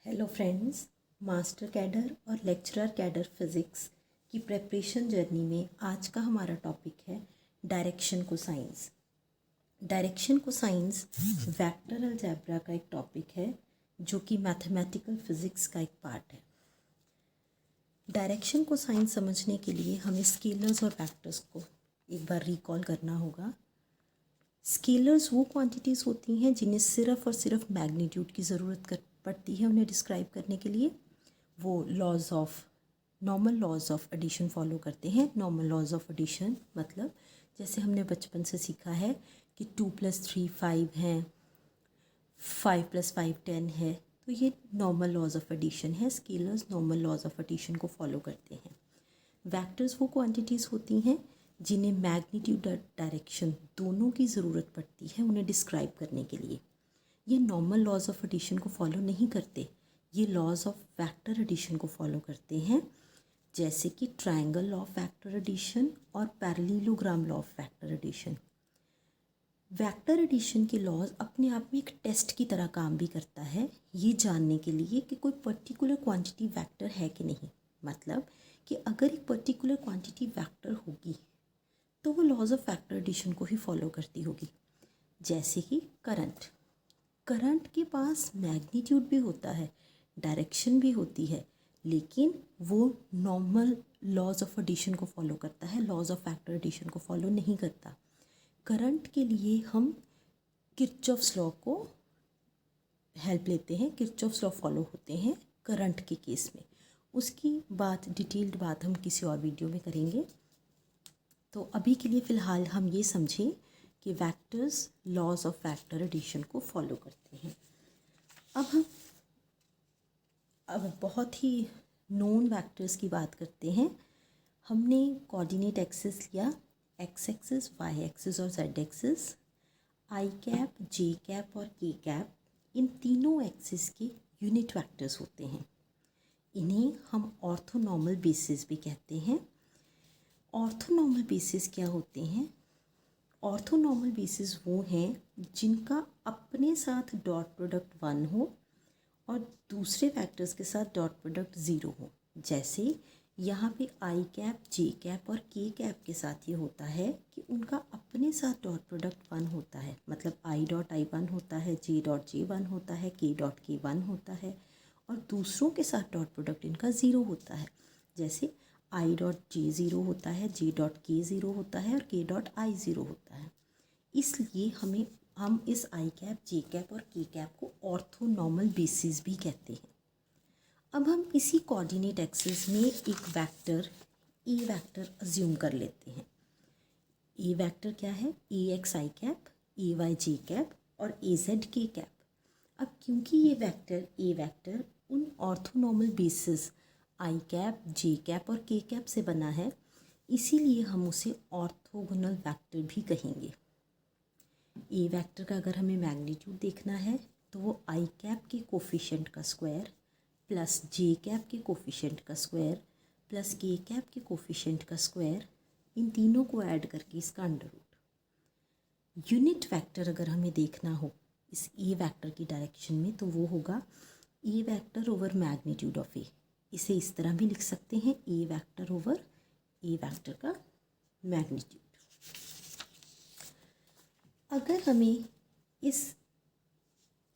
Hello friends, master cadre और lecturer cadre physics की preparation journey में आज का हमारा टॉपिक है direction cosines. Direction cosines vector algebra का एक टॉपिक है जो कि मैथमेटिकल फिज़िक्स का एक पार्ट है। डायरेक्शन कोसाइंस समझने के लिए हमें स्केलर्स और वेक्टर्स को एक बार रिकॉल करना होगा। स्केलर्स वो क्वांटिटीज़ होती हैं जिन्हें सिर्फ़ और सिर्फ मैग्नीट्यूड की ज़रूरत पड़ती है उन्हें डिस्क्राइब करने के लिए। वो normal laws of addition follow करते हैं। नॉर्मल लॉज ऑफ एडिशन मतलब जैसे हमने बचपन से सीखा है कि 2 + 3 5 हैं, 5 + 5 10 है, तो ये नॉर्मल लॉज ऑफ एडिशन है। Scalars normal laws of addition को फॉलो करते हैं। वेक्टर्स वो क्वांटिटीज़ होती हैं जिन्हें मैग्नीट्यूड और डायरेक्शन दोनों की ज़रूरत पड़ती है उन्हें डिस्क्राइब करने के लिए। ये नॉर्मल लॉज ऑफ एडिशन को फॉलो नहीं करते, ये लॉज ऑफ वेक्टर एडिशन को फॉलो करते हैं, जैसे कि triangle law of vector addition और parallelogram law of vector addition. Vector addition के लॉज अपने आप में एक टेस्ट की तरह काम भी करता है, ये जानने के लिए कि कोई पर्टिकुलर क्वांटिटी वेक्टर है कि नहीं। मतलब कि अगर एक पर्टिकुलर क्वांटिटी वेक्टर होगी तो वो लॉज ऑफ वेक्टर एडिशन को ही फॉलो करती होगी। जैसे कि करंट के पास मैग्नीट्यूड भी होता है, डायरेक्शन भी होती है, लेकिन वो नॉर्मल लॉज ऑफ एडिशन को फॉलो करता है, लॉज ऑफ वेक्टर एडिशन को फॉलो नहीं करता। करंट के लिए हम किरचॉफ्स लॉ को हेल्प लेते हैं, किरचॉफ्स लॉ फॉलो होते हैं करंट के केस में। उसकी डिटेल्ड बात हम किसी और वीडियो में करेंगे। तो अभी के लिए फ़िलहाल हम ये समझें कि vectors laws of vector addition को फॉलो करते हैं। अब बहुत ही नोन वेक्टर्स की बात करते हैं। हमने कोऑर्डिनेट एक्सिस लिया, एक्स एक्सिस, वाई एक्सिस और जेड एक्सिस। आई कैप, जे कैप और के कैप इन तीनों एक्सिस के यूनिट वेक्टर्स होते हैं। इन्हें हम ऑर्थोनॉर्मल बेसिस भी कहते हैं। ऑर्थोनॉर्मल बेसिस क्या होते हैं? ऑर्थोनॉर्मल बेसिस वो हैं जिनका अपने साथ डॉट प्रोडक्ट 1 हो और दूसरे फैक्टर्स के साथ डॉट प्रोडक्ट 0 हो। जैसे यहाँ पे आई कैप, जे कैप और के कैप के साथ ये होता है कि उनका अपने साथ डॉट प्रोडक्ट 1 होता है। मतलब आई डॉट आई 1 होता है, जे डॉट जे 1 होता है, के डॉट के 1 होता है, और दूसरों के साथ डॉट प्रोडक्ट इनका 0 होता है। जैसे आई डॉट जे 0 होता है, जे डॉट के 0 होता है और के डॉट आई 0 होता है। इसलिए हम इस आई कैप, जे कैप और के कैप को ऑर्थोनॉर्मल बेसिस भी कहते हैं। अब हम इसी कोऑर्डिनेट एक्सिस में एक वेक्टर ए वेक्टर अज्यूम कर लेते हैं। ए वेक्टर क्या है? A x I cap, A Y J cap और ए जेड के कैप। अब क्योंकि ये वेक्टर ए वेक्टर उन orthonormal basis I cap, J cap और के कैप से बना है, इसीलिए हम उसे ऑर्थोगोनल वेक्टर भी कहेंगे। ए वेक्टर का अगर हमें मैग्नीट्यूड देखना है तो वो आई कैप के कोफिशिएंट का स्क्वायर प्लस जे कैप के कोफिशिएंट का स्क्वायर प्लस के कैप के कोफिशिएंट का स्क्वायर, इन तीनों को ऐड करके इसका अंडर रूट। यूनिट वेक्टर अगर हमें देखना हो इस ए वेक्टर की डायरेक्शन में तो वो होगा ए वेक्टर ओवर मैग्नीट्यूड ऑफ ए। इसे इस तरह भी लिख सकते हैं, ए वेक्टर ओवर ए वेक्टर का मैग्नीट्यूड। अगर हमें इस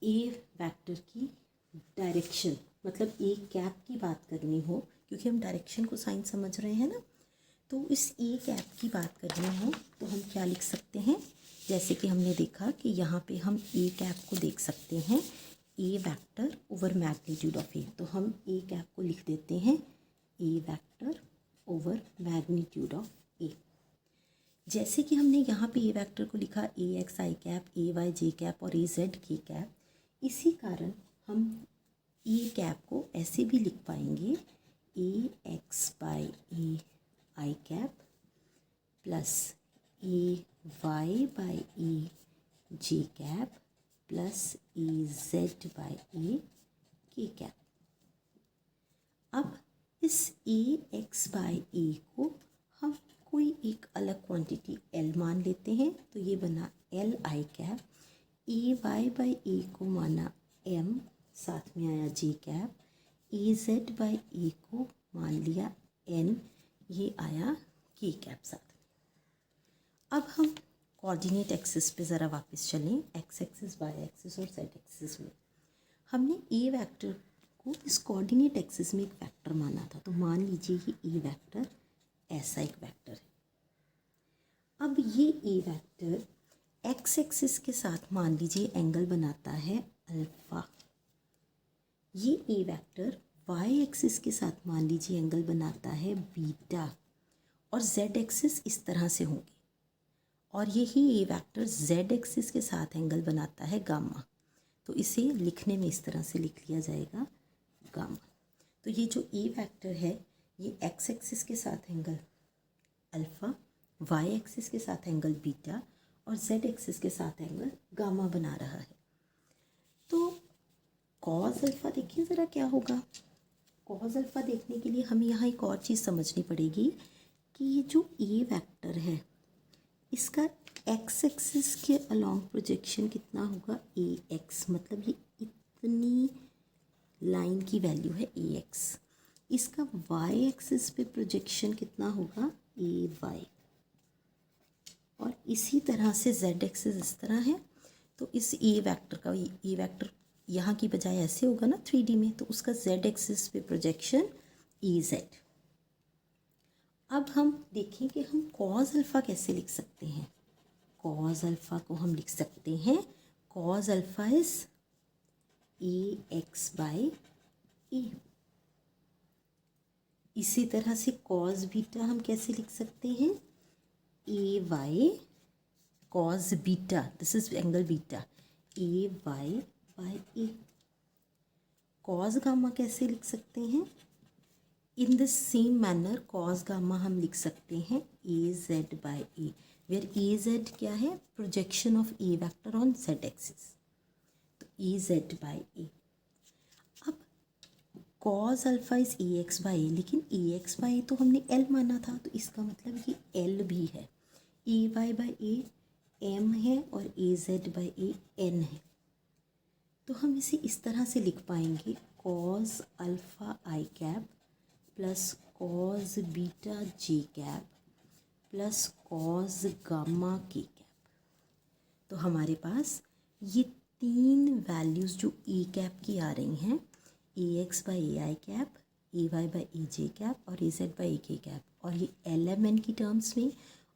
ए वेक्टर की डायरेक्शन मतलब ए कैप की बात करनी हो, क्योंकि हम डायरेक्शन को साइन समझ रहे हैं ना, तो इस ए कैप की बात करनी हो तो हम क्या लिख सकते हैं? जैसे कि हमने देखा कि यहाँ पे हम ए कैप को देख सकते हैं, ए वेक्टर ओवर मैग्नीट्यूड ऑफ ए। तो हम ए कैप को लिख देते हैं ए वेक्टर ओवर मैग्नीट्यूड ऑफ ए। जैसे कि हमने यहाँ पे ए वेक्टर को लिखा ए x I cap, A Y J cap और ए जेड के कैप, इसी कारण हम ए कैप को ऐसे भी लिख पाएंगे A X by A I cap plus A Y by A J cap plus A Z by A K cap. अब इस ए एक्स बाई ए को हम कोई एक अलग क्वांटिटी एल मान लेते हैं, तो ये बना L I cap. A Y by A को माना एम, साथ में आया J cap, A Z by A को मान लिया एन, ये आया के कैप साथ। अब हम कोऑर्डिनेट एक्सिस पे ज़रा वापस चलें, एक्स एक्सिस, वाई एक्सिस और जेड एक्सिस में। हमने ए वेक्टर को इस कोऑर्डिनेट एक्सिस में एक वेक्टर माना था, तो मान लीजिए ये ए वेक्टर ऐसा एक वेक्टर है। अब ये ए वेक्टर एक्स एक्सिस के साथ मान लीजिए एंगल बनाता है अल्फ़ा, ये ए वेक्टर वाई एक्सिस के साथ मान लीजिए एंगल बनाता है बीटा, और जेड एक्सिस इस तरह से होंगे, और यही ए वेक्टर जेड एक्सिस के साथ एंगल बनाता है गामा, तो इसे लिखने में इस तरह से लिख लिया जाएगा गामा। तो ये जो ए वेक्टर है ये एक्स एक्सिस के साथ एंगल अल्फ़ा, वाई एक्सिस के साथ एंगल बीटा और जेड एक्सिस के साथ एंगल गामा बना रहा है। तो कॉस अल्फ़ा देखिए ज़रा क्या होगा। कॉस अल्फ़ा देखने के लिए हमें यहाँ एक और चीज़ समझनी पड़ेगी कि ये जो ए वेक्टर है इसका एक्स एक्सिस के अलॉन्ग प्रोजेक्शन कितना होगा, ए एक्स, मतलब ये इतनी लाइन की वैल्यू है ए एक्स। इसका वाई एक्सिस पे प्रोजेक्शन कितना होगा, ए वाई, और इसी तरह से जेड एक्सिस इस तरह है, तो इस ए वेक्टर का, ए वेक्टर यहाँ की बजाय ऐसे होगा ना 3D में, तो उसका जेड एक्सिस पे प्रोजेक्शन ए जेड। अब हम देखें कि हम कॉस अल्फ़ा कैसे लिख सकते हैं। कॉस अल्फ़ा को हम लिख सकते हैं, cos alpha is A X by A. इसी तरह से कॉस बीटा हम कैसे लिख सकते हैं, A Y cos beta, this is angle beta, A Y by A. Cos gamma कैसे लिख सकते हैं, in the same manner cos gamma हम लिख सकते हैं A Z by A, where A Z क्या है, projection of A vector on Z axis, तो ए जेड बाई ए। अब cos alpha is A X by A, लेकिन A X by ए तो हमने एल माना था, तो इसका मतलब ये एल भी है। ए वाई बाई ए एम है और A Z by A N है, तो हम इसे इस तरह से लिख पाएंगे, कॉस अल्फ़ा आई कैप प्लस कॉस बीटा जे कैप प्लस कॉस गामा के कैप। तो हमारे पास ये तीन वैल्यूज़ जो ए कैप की आ रही हैं, A X by A I cap, A Y by A J cap और A Z by A K cap, और ये एल एम एन की टर्म्स में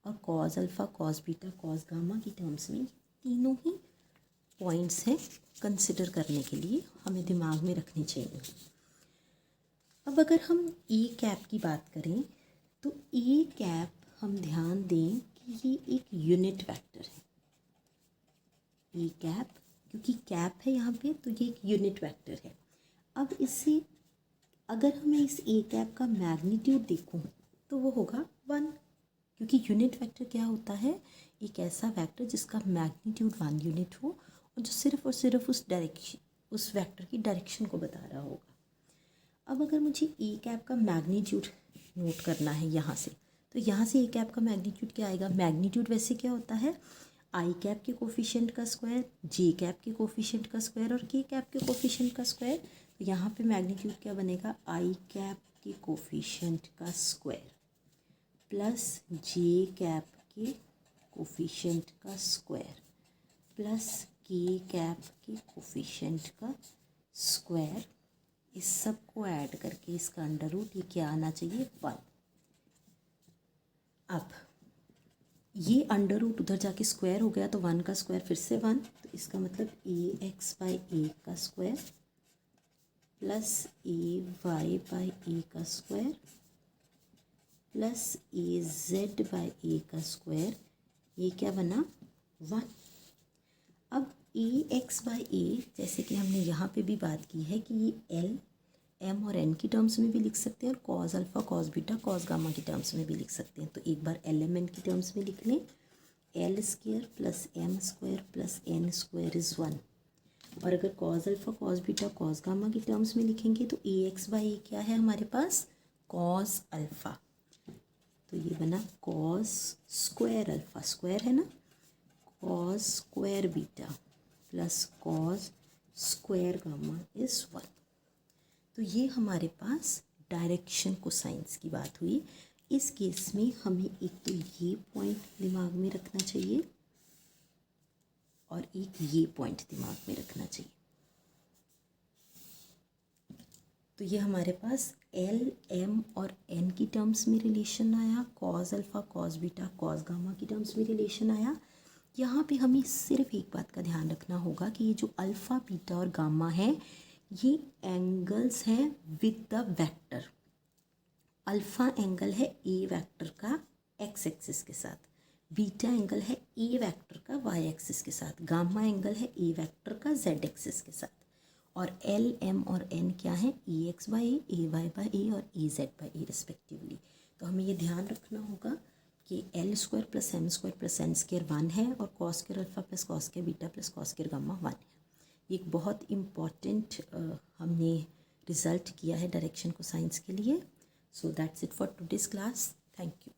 और cos alpha cos beta cos gamma की टर्म्स में, तीनों ही पॉइंट्स हैं कंसिडर करने के लिए, हमें दिमाग में रखनी चाहिए। अब अगर हम ए कैप की बात करें तो ए कैप हम ध्यान दें कि ये एक यूनिट वेक्टर है। ए कैप क्योंकि कैप है यहाँ पे, तो ये एक यूनिट वेक्टर है। अब इससे अगर हमें इस ए कैप का मैग्नीट्यूड देखूँ तो वो होगा 1, क्योंकि यूनिट वेक्टर क्या होता है, एक ऐसा वेक्टर जिसका मैग्नीट्यूड 1 यूनिट हो और जो सिर्फ और सिर्फ उस वेक्टर की डायरेक्शन को बता रहा होगा। अब अगर मुझे ए कैप का मैग्नीट्यूड नोट करना है यहाँ से, तो यहाँ से ए कैप का मैग्नीट्यूड क्या आएगा, मैग्नीट्यूड वैसे क्या होता है, आई कैप के कोफिशिएंट का स्क्वायर, जे कैप के कोफिशिएंट का स्क्वायर और के कैप के कोफिशिएंट का स्क्वायर। तो यहाँ पे मैग्नीट्यूड क्या बनेगा, आई कैप के कोफिशिएंट का स्क्वायर प्लस जे कैप के कोफिशिएंट का स्क्वायर प्लस के कैप के कोफिशिएंट का स्क्वायर। इस सब को ऐड करके इसका अंडर रूट ये क्या आना चाहिए, 1। अब ये अंडर रूट उधर जाके स्क्वायर हो गया, तो 1 का स्क्वायर फिर से 1, तो इसका मतलब ए एक्स बाई ए का square plus A Y by A का square plus A Z by A का स्क्वायर, ये क्या बना 1। अब ए एक्स बाई ए, जैसे कि हमने यहाँ पे भी बात की है कि ये एल एम और एन की टर्म्स में भी लिख सकते हैं और cos alpha cos beta cos gamma की टर्म्स में भी लिख सकते हैं। तो एक बार एल एम एन की टर्म्स में लिख लें, L square plus M square plus N square is 1। और अगर cos alpha cos beta cos gamma की टर्म्स में लिखेंगे तो ए एक्स बाई ए क्या है हमारे पास, कॉस अल्फ़ा, तो ये बना कॉस स्क्वायर अल्फ़ा, स्क्वायर है ना, cos square beta plus cos square gamma is 1। तो ये हमारे पास डायरेक्शन कोसाइंस की बात हुई। इस केस में हमें एक तो ये पॉइंट दिमाग में रखना चाहिए और एक ये पॉइंट दिमाग में रखना चाहिए। तो ये हमारे पास एल, एम और एन की टर्म्स में रिलेशन आया, cos alpha, cos beta, cause gamma की टर्म्स में रिलेशन आया। यहाँ पे हमें सिर्फ एक बात का ध्यान रखना होगा कि ये जो अल्फ़ा, बीटा और गामा है ये एंगल्स हैं with the vector. Alpha angle है ए वेक्टर का एक्स एक्सिस के साथ, बीटा एंगल है ए वेक्टर का वाई एक्सिस के साथ, गामा एंगल है ए वेक्टर का जेड एक्सिस के साथ, और एल, एम और एन क्या है, A X by A Y by A और A Z by A respectively. तो हमें ये ध्यान रखना होगा कि L square plus M square plus N square 1 है और cos square alpha plus cos square beta plus cos square gamma 1 है। एक बहुत इम्पॉर्टेंट हमने रिज़ल्ट किया है डायरेक्शन कोसाइंस के लिए। So that's it for today's class. Thank you.